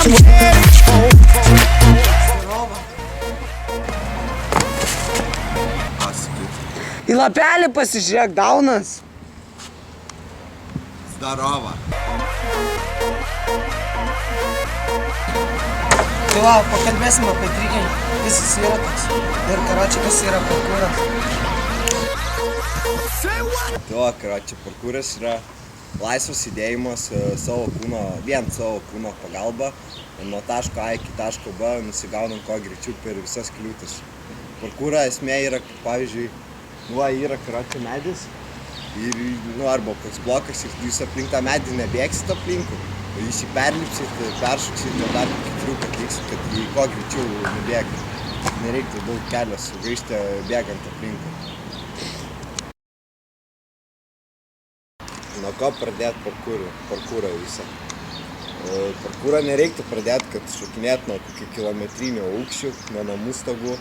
Į lapelį pasižiūrėk, daunas. Zdarova. Tai va, pakalbėsim apie trikinį. Kas jis yra toks. Ir karočią, kas yra parkūras. Tai va, karočią, parkūras yra laisvas judėjimas vien savo kūno pagalba. Nuo taško A iki taško B nusigaunam kuo greičiau per visas kliūtis. Parkūro esmė yra, pavyzdžiui, yra karočią medis ir, arba koks blokas ir jūs aplink tą medį nebėgsit aplinkui. Jūs jį perlipsit, peršoksit ir dar kokį triuką atliksit, kad jį kuo greičiau nubėgti. Nereiktų daug kelio sugaišti bėgant aplinkui. Nuo ko pradėti parkūrą visą? Parkūrą nereiktų pradėti, kad šokinėt nuo kokių kilometrinių aukščių, nuo namų stogų,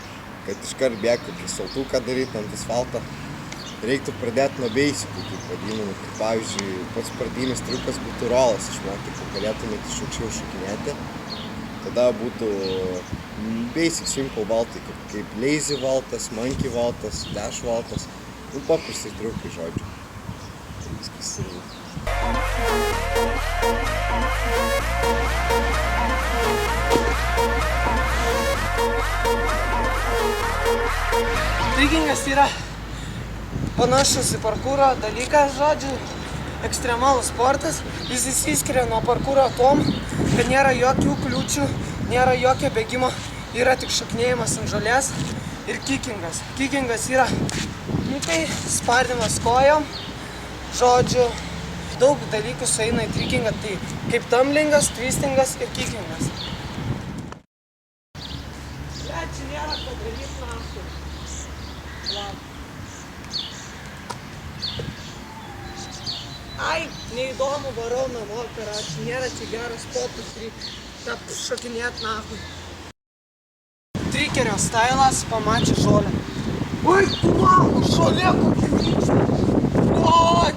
kad iškart bėg kokį saltuką daryti ant asfalto. Reiktų pradėti nuo beisikų, kaip vadinamų. Pavyzdžiui, pats pradinis triukas būtų rolas išmokti, kad galėtumėte iš aukščiau šokinėti. Tada būtų basic simple valtai, kaip lazy valtas, monkey valtas, dash valtas. Paprastai triukai, žodžiu. Viskas yra. Trikingas yra panašus į parkūro dalykas, žodžiu, ekstremalus sportas. Jis išsiskiria nuo parkūro tom, kad nėra jokių kliūčių, nėra jokio bėgimo, yra tik šokinėjimas ant žolės ir kikingas. Kikingas yra, tai spardymas kojom, žodžiu, daug dalykų sueina į trikingą, tai kaip tumblingas, twistingas ir kikingas. Čia nėra ką daryti naštui. Ai, neįdomu, varau namo, karočią, nėra čia geras spotas šokinėt nahui. Trikerio stailas pamačius žolę. Oi, tu žolė kokia vyksta. Oi!